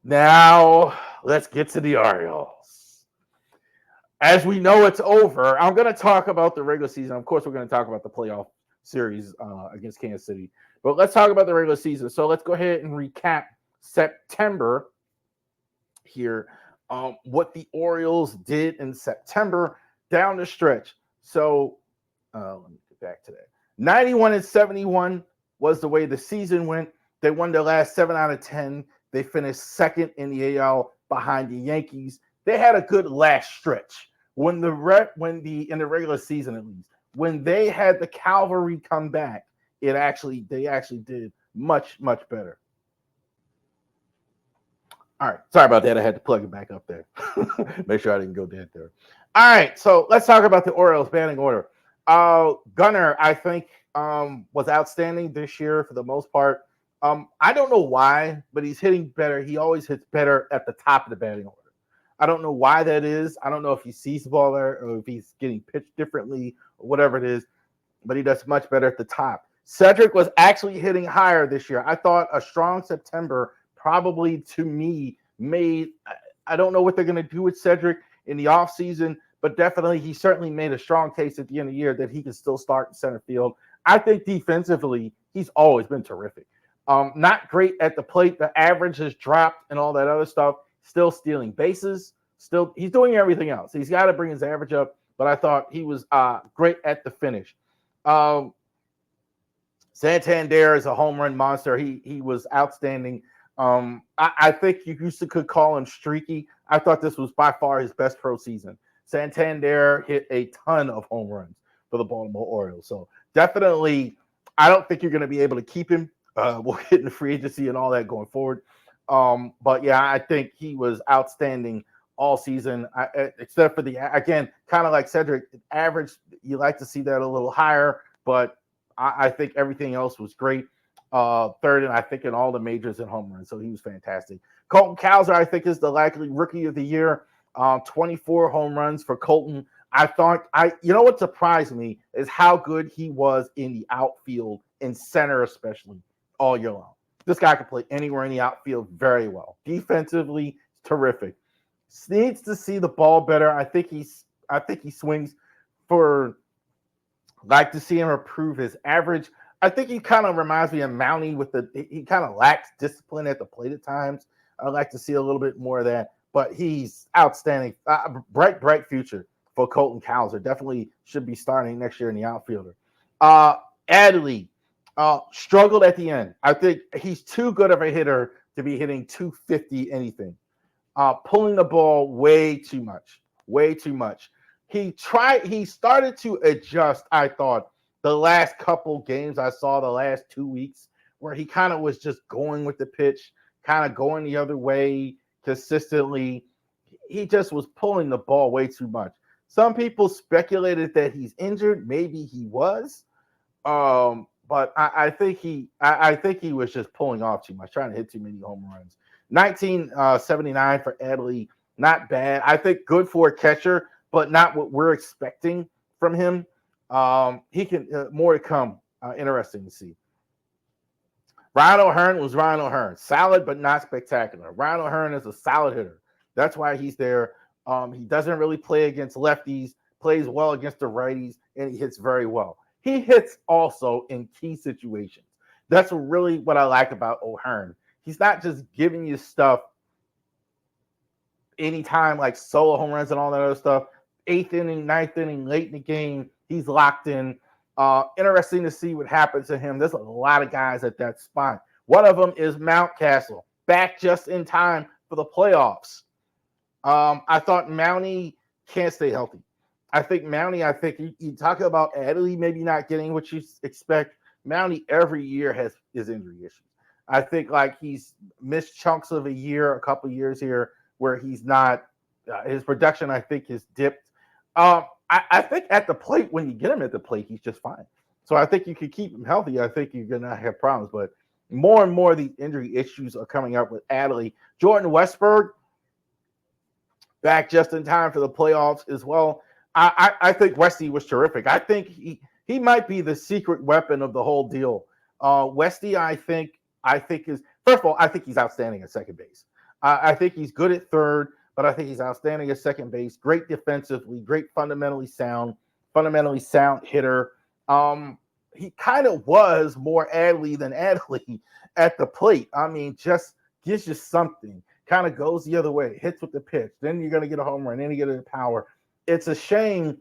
Now, let's get to the Orioles. As we know, it's over. I'm going to talk about the regular season. Of course, we're going to talk about the playoff series against Kansas City. But let's talk about the regular season. So let's go ahead and recap September here. What the Orioles did in September down the stretch. So let me get back to that. 91-71 was the way the season went. They won their last 7 out of 10. They finished second in the AL behind the Yankees. They had a good last stretch when in the regular season, at least, when they had the cavalry come back. They actually did much better. All right, sorry about that. I had to plug it back up there. Make sure I didn't go dead there. All right, so let's talk about the Orioles batting order. Gunnar, I think, was outstanding this year for the most part. I don't know why, but he's hitting better. He always hits better at the top of the batting order. I don't know why that is. I don't know if he sees the ball there or if he's getting pitched differently or whatever it is, but he does much better at the top. Cedric was actually hitting higher this year. I thought a strong September probably, to me, I don't know what they're going to do with Cedric in the offseason, but definitely he certainly made a strong case at the end of the year that he can still start in center field. I think defensively, he's always been terrific. Not great at the plate. The average has dropped and all that other stuff. Still stealing bases. Still, he's doing everything else. He's got to bring his average up, but I thought he was great at the finish. Santander is a home run monster. He was outstanding. I think you could call him streaky. I thought this was by far his best pro season. Santander hit a ton of home runs for the Baltimore Orioles. So definitely, I don't think you're going to be able to keep him. We'll get in the free agency and all that going forward. But yeah, I think he was outstanding all season, except for again, kind of like Cedric, average, you like to see that a little higher, but I think everything else was great. Third, and I think in all the majors and home runs, so he was fantastic. Colton Cowser, I think, is the likely rookie of the year. 24 home runs for Colton. You know what surprised me is how good he was in the outfield, in center especially, all year long. This guy can play anywhere in the outfield very well. Defensively, terrific. Needs to see the ball better. I think he swings for. Like to see him improve his average. I think he kind of reminds me of Mountie he kind of lacks discipline at the plate at times. I'd like to see a little bit more of that, but he's outstanding. Bright future for Colton Cowser. Definitely should be starting next year in the outfielder. Adley struggled at the end. I think he's too good of a hitter to be hitting 250 anything. Pulling the ball way too much. He started to adjust, I thought, the last couple games I saw the last 2 weeks, where he kind of was just going with the pitch, kind of going the other way consistently. He just was pulling the ball way too much. Some people speculated that he's injured. Maybe he was. But I think he was just pulling off too much, trying to hit too many home runs. 1979 for Adley, not bad. I think good for a catcher, but not what we're expecting from him. He can more to come. Interesting to see. Ryan O'Hearn was Ryan O'Hearn. Solid, but not spectacular. Ryan O'Hearn is a solid hitter. That's why he's there. He doesn't really play against lefties, plays well against the righties, and he hits very well. He hits also in key situations. That's really what I like about O'Hearn. He's not just giving you stuff anytime, like solo home runs and all that other stuff. 8th inning, 9th inning, late in the game, he's locked in. Interesting to see what happens to him. There's a lot of guys at that spot. One of them is Mountcastle, back just in time for the playoffs. I thought Mountie can't stay healthy. I think you talk about Adley maybe not getting what you expect. Mountie every year has his injury issues. I think like he's missed chunks of a year, a couple of years here where he's not. His production, I think, has dipped. I think at the plate, when you get him at the plate, he's just fine. So I think you can keep him healthy. I think you're going to have problems. But more and more of these injury issues are coming up with Adley. Jordan Westberg, back just in time for the playoffs as well. I think Westy was terrific. I think he might be the secret weapon of the whole deal. Westy, I think is, first of all, I think he's outstanding at second base. I think he's good at third, but I think he's outstanding at second base. Great defensively, great fundamentally sound hitter. He kind of was more Adley than Adley at the plate. I mean, just gives you something. Kind of goes the other way, hits with the pitch. Then you're going to get a home run. Then you get a power. It's a shame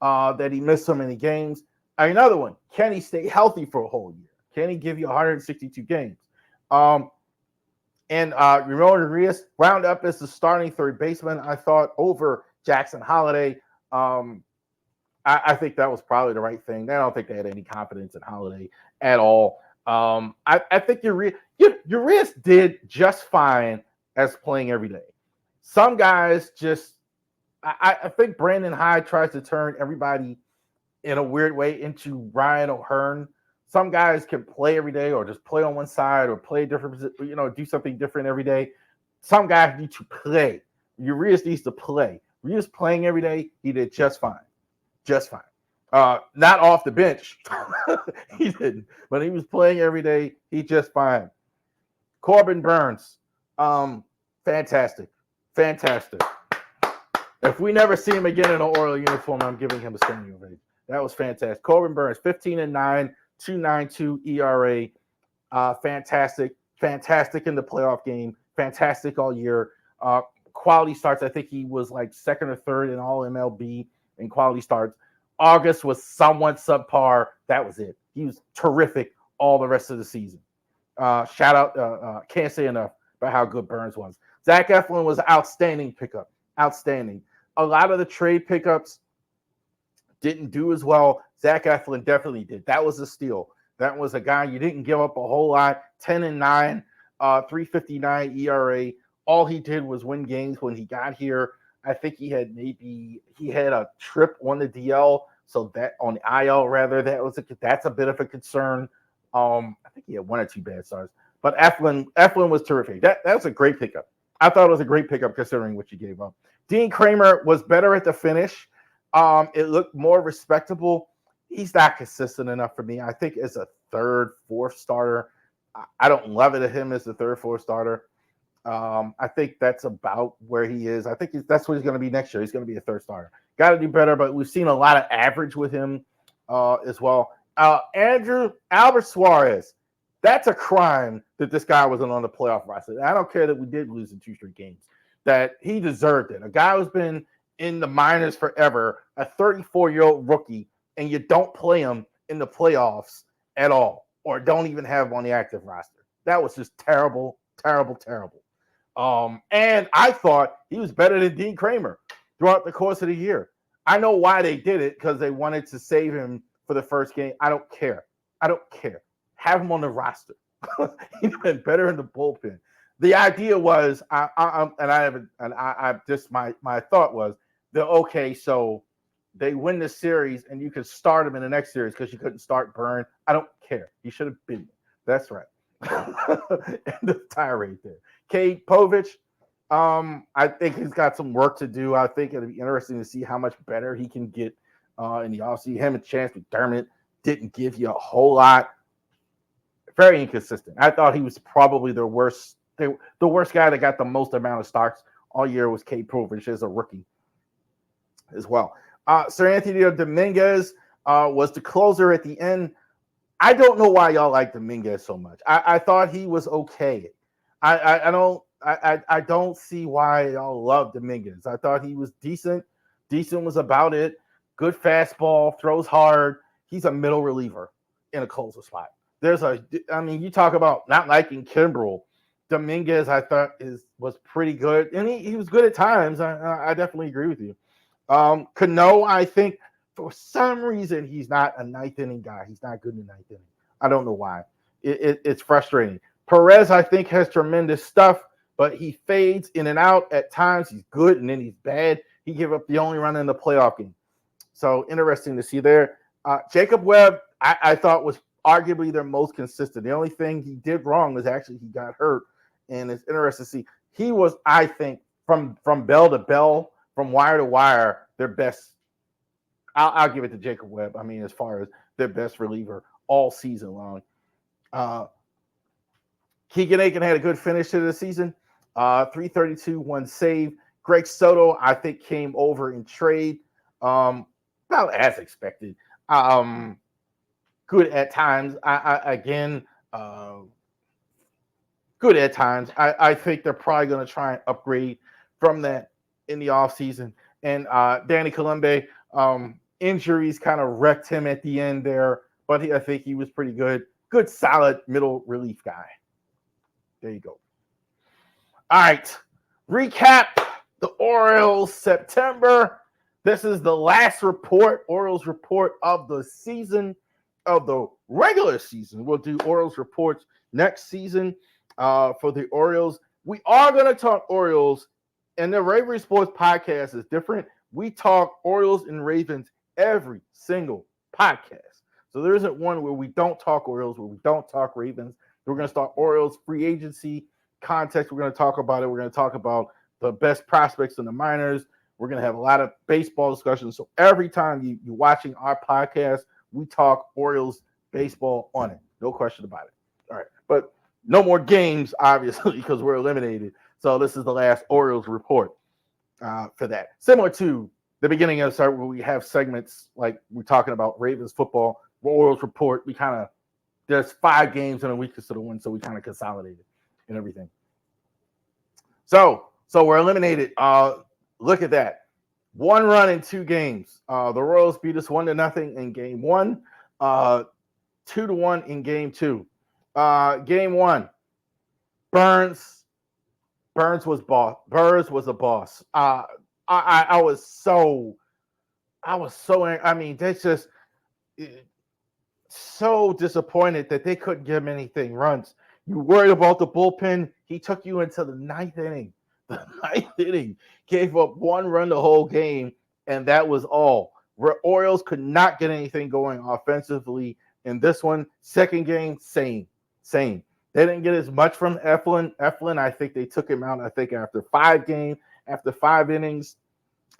that he missed so many games. Another one, can he stay healthy for a whole year? Can he give you 162 games? And Ramon Urias wound up as the starting third baseman, I thought, over Jackson Holiday. I think that was probably the right thing. I don't think they had any confidence in Holiday at all. I think Urias did just fine as playing every day. Some guys just, I think Brandon Hyde tries to turn everybody in a weird way into Ryan O'Hearn. Some guys can play every day or just play on one side or play different, do something different every day. Some guys need to play. Urias needs to play. Urias playing every day, he did just fine. Just fine. Not off the bench. He didn't. But he was playing every day. He just fine. Corbin Burns. Fantastic. Fantastic. If we never see him again in an Oriole uniform, I'm giving him a standing ovation. That was fantastic. Corbin Burns, 15-9, 2.92 ERA. Fantastic. Fantastic in the playoff game. Fantastic all year. Quality starts. I think he was like second or third in all MLB in quality starts. August was somewhat subpar. That was it. He was terrific all the rest of the season. Shout out. Can't say enough about how good Burns was. Zach Eflin was an outstanding pickup. Outstanding. A lot of the trade pickups didn't do as well. Zach Eflin definitely did. That was a steal. That was a guy you didn't give up a whole lot. 10-9, 3.59 ERA. All he did was win games when he got here. I think he had a trip on the DL, so that on the IL rather, that's a bit of a concern. I think he had one or two bad starts, but Eflin was terrific. That was a great pickup. I thought it was a great pickup considering what you gave up. Dean Kramer was better at the finish. It looked more respectable. He's not consistent enough for me. I think as a third, fourth starter, I don't love it at him as a third, fourth starter. I think that's about where he is. I think that's what he's going to be next year. He's going to be a third starter. Got to do better, but we've seen a lot of average with him as well. Albert Suarez, that's a crime that this guy wasn't on the playoff roster. I don't care that we did lose in 2 straight games, that he deserved it. A guy who's been in the minors forever, a 34-year-old rookie, and you don't play him in the playoffs at all, or don't even have him on the active roster. That was just terrible, terrible, terrible. And I thought he was better than Dean Kramer throughout the course of the year. I know why they did it, because they wanted to save him for the first game. I don't care. Have him on the roster. He's been better in the bullpen. The idea was, my thought was that, okay, so they win this series and you can start him in the next series because you couldn't start Byrne. I don't care. He should have been there. That's right. End of tirade there. Cade Povich, I think he's got some work to do. I think it'll be interesting to see how much better he can get in the offseason. Him and Chance McDermott didn't give you a whole lot. Very inconsistent. I thought he was probably the worst guy that got the most amount of starts all year was Cade Povich as a rookie as well. Sir Anthony Dominguez was the closer at the end. I don't know why y'all like Dominguez so much. I thought he was okay. I don't see why y'all love Dominguez. I thought he was decent. Decent was about it. Good fastball, throws hard. He's a middle reliever in a closer spot. You talk about not liking Kimbrel. Dominguez, I thought was pretty good, and he was good at times. I definitely agree with you. Cano, I think for some reason he's not a ninth inning guy. He's not good in the ninth inning. I don't know why. It's frustrating. Perez, I think, has tremendous stuff, but he fades in and out at times. He's good and then he's bad. He gave up the only run in the playoff game. So interesting to see there. Jacob Webb, I thought was arguably their most consistent. The only thing he did wrong was actually he got hurt, and it's interesting to see. He was, I think, from bell to bell, from wire to wire, their best. I'll give it to Jacob Webb. I mean, as far as their best reliever all season long. Keegan Aiken had a good finish to the season. .332, one save. Greg Soto, I think, came over in trade, about as expected. Good at times. Again, good at times. I think they're probably going to try and upgrade from that in the offseason. And Danny Colombe, injuries kind of wrecked him at the end there, but I think he was pretty good. Good, solid middle relief guy. There you go. All right. Recap the Orioles September. This is the last Orioles report of the season, of the regular season. We'll do Orioles reports next season for the Orioles. We are going to talk Orioles, and the Raven Sports podcast is different. We talk Orioles and Ravens every single podcast. So there isn't one where we don't talk Orioles, where we don't talk Ravens. We're going to start Orioles free agency context. We're going to talk about it. We're going to talk about the best prospects in the minors. We're going to have a lot of baseball discussions. So every time you're watching our podcast, we talk Orioles baseball on it. No question about it. All right. But no more games, obviously, because we're eliminated. So this is the last Orioles report for that. Similar to the beginning of the start where we have segments like we're talking about Ravens football, Orioles report. We kind of, there's 5 games in a week instead of one, so we kind of consolidated and everything. So we're eliminated. Look at that. 1 run in 2 games. The Royals beat us 1-0 in game 1, 2-1 in game 2. Game 1, Burns was boss. Burns was a boss. I was so angry. I mean, that's just so disappointed that they couldn't give him anything runs. You worried about the bullpen. He took you into the 9th inning. The 9th inning, gave up 1 run the whole game, and that was all. Orioles could not get anything going offensively in this one. Second game, same. They didn't get as much from Eflin. I think they took him out, after 5 innings.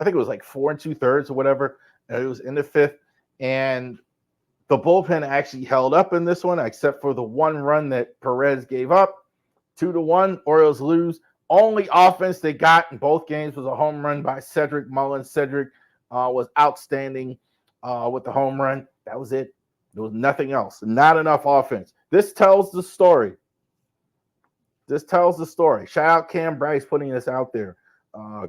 I think it was like 4 2/3 or whatever. It was in the 5th. And the bullpen actually held up in this one, except for the 1 run that Perez gave up. 2-1, Orioles lose. Only offense they got in both games was a home run by Cedric Mullins. Cedric was outstanding with the home run. That was it. There was nothing else. Not enough offense. This tells the story. Shout out Cam Bryce putting this out there.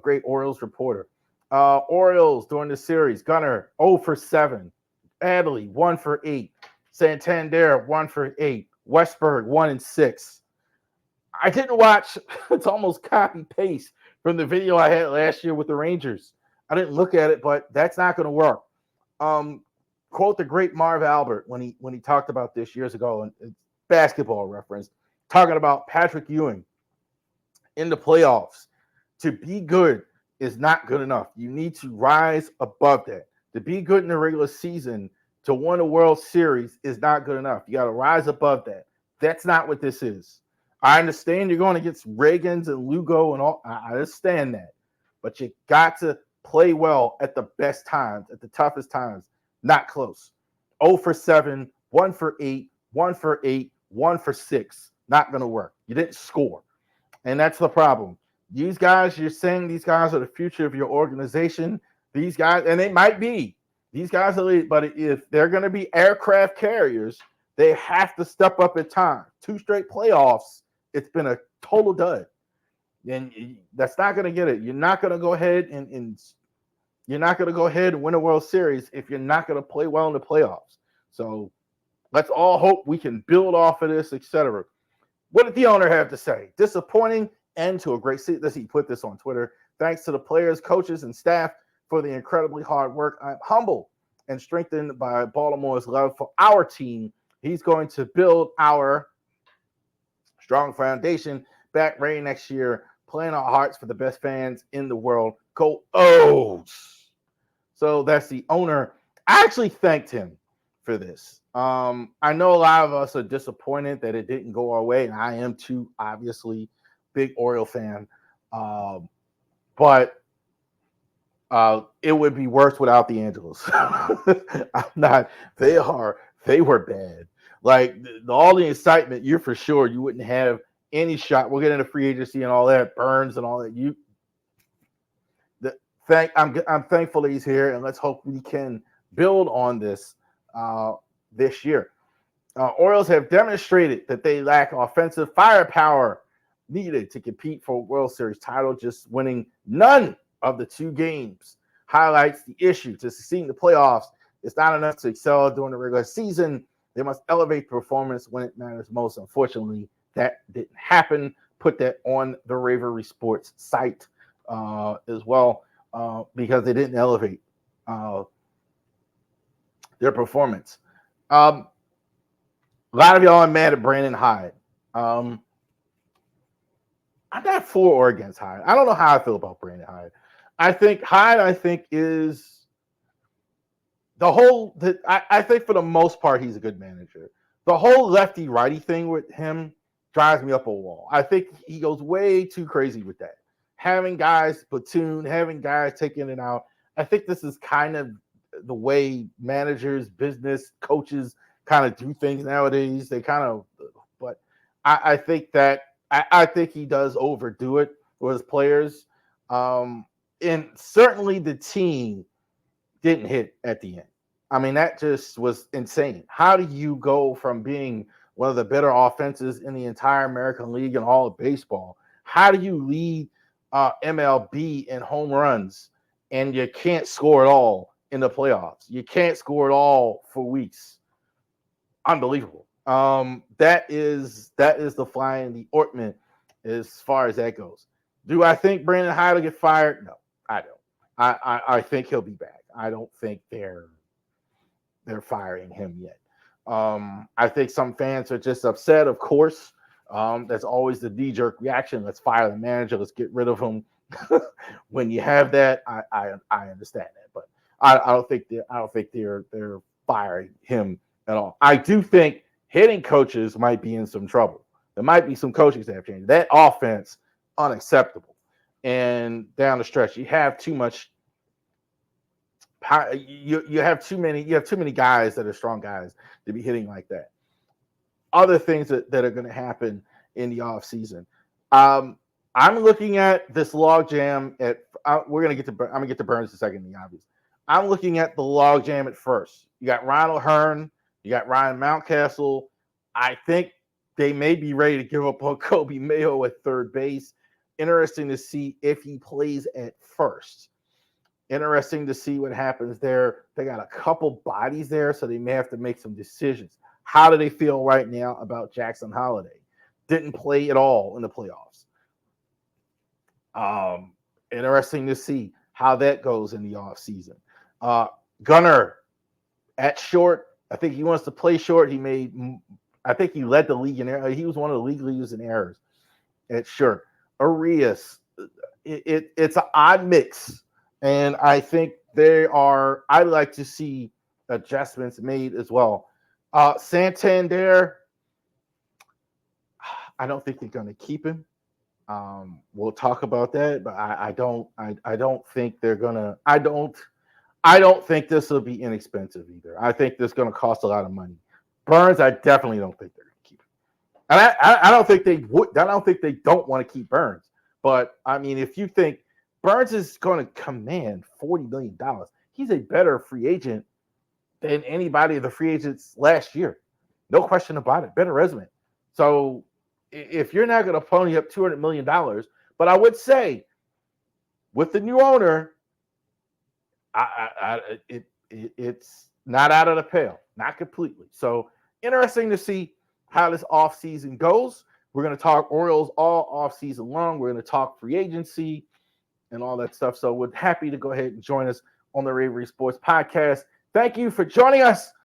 Great Orioles reporter. Orioles during the series. Gunnar 0 for 7. Adley 1 for 8. Santander 1 for 8. Westberg 1 and 6. I didn't watch. It's almost copy paste from the video I had last year with the Rangers. I didn't look at it, but that's not going to work. Quote the great Marv Albert when he talked about this years ago, and basketball reference, talking about Patrick Ewing in the playoffs. To be good is not good enough. You need to rise above that. To be good in the regular season, to win a World Series is not good enough. You got to rise above that. That's not what this is. I understand you're going against Reagans and Lugo and all. I understand that. But you got to play well at the best times, at the toughest times. Not close. 0 for 7, 1 for 8, 1 for 8, 1 for 6. Not going to work. You didn't score. And that's the problem. These guys, you're saying these guys are the future of your organization. These guys, and they might be. These guys are, but if they're going to be aircraft carriers, they have to step up at times. 2 straight playoffs. It's been a total dud. And that's not going to get it. You're not going to go ahead and you're not going to go ahead and win a World Series if you're not going to play well in the playoffs. So let's all hope we can build off of this, etc. What did the owner have to say? Disappointing end to a great season. He put this on Twitter. Thanks to the players, coaches, and staff for the incredibly hard work. I'm humbled and strengthened by Baltimore's love for our team. He's going to build our strong foundation back ready next year, playing our hearts for the best fans in the world. Go O's! So that's the owner. I actually thanked him for this. I know a lot of us are disappointed that it didn't go our way, and I am too, obviously, big Oriole fan. But it would be worse without the Angelos. I'm not. They were bad. Like all the excitement, you're for sure you wouldn't have any shot. We'll get into free agency and all that, Burns and all that. I'm thankful that he's here, and let's hope we can build on this this year. Orioles have demonstrated that they lack offensive firepower needed to compete for a World Series title. Just winning none of the 2 games highlights the issue. To succeed in the playoffs, it's not enough to excel during the regular season. They must elevate performance when it matters most. Unfortunately, that didn't happen. Put that on the Ravery Sports site as well because they didn't elevate their performance. A lot of y'all are mad at Brandon Hyde. I'm not for or against Hyde. I don't know how I feel about Brandon Hyde. I think is the whole. I think for the most part he's a good manager. The whole lefty righty thing with him drives me up a wall. I think he goes way too crazy with that. Having guys platoon, having guys take in and out. I think this is kind of the way managers, business coaches kind of do things nowadays. They kind of, but I think that I think he does overdo it with his players. And certainly the team didn't hit at the end. I mean, that just was insane. How do you go from being one of the better offenses in the entire American League and all of baseball? How do you lead MLB in home runs and you can't score at all in the playoffs? You can't score at all for weeks. Unbelievable. That is the fly in the ointment as far as that goes. Do I think Brandon Hyde will get fired? No, I don't. I think he'll be back. I don't think they're firing him yet. I think some fans are just upset, of course. That's always the knee-jerk reaction. Let's fire the manager. Let's get rid of him. When you have that, I understand that, but I don't think they're firing him at all. I do think hitting coaches might be in some trouble. There might be some coaching staff changes. That offense, unacceptable. And down the stretch, you have too much. You have too many guys that are strong guys to be hitting like that. Other things that are going to happen in the offseason. I'm looking at this logjam at. I'm gonna get to Burns in a second. The obvious. I'm looking at the logjam at first. You got Ronald Hearn. You got Ryan Mountcastle. I think they may be ready to give up on Kobe Mayo at third base. Interesting to see if he plays at first. Interesting to see what happens there. They got a couple bodies there, so they may have to make some decisions. How do they feel right now about Jackson Holliday? Didn't play at all in the playoffs. Interesting to see how that goes in the offseason. Gunnar at short. I think he wants to play short. I think he led the league in errors. He was one of the league leaders in errors at short. Arias, it's an odd mix. And I think I'd like to see adjustments made as well. Santander, I don't think they're going to keep him. We'll talk about that, but I don't think they're gonna. I don't think this will be inexpensive either. I think this is going to cost a lot of money. Burns, I definitely don't think they're going to keep him, and I don't think they would. I don't think they don't want to keep Burns. But I mean, if you think Burns is going to command $40 million, he's a better free agent than anybody of the free agents last year. No question about it. Better resume. So if you're not going to pony up $200 million, but I would say with the new owner, it's not out of the pale, not completely. So interesting to see how this offseason goes. We're going to talk Orioles all offseason long. We're going to talk free agency and all that stuff. So we're happy to go ahead and join us on the Ravery Sports Podcast. Thank you for joining us.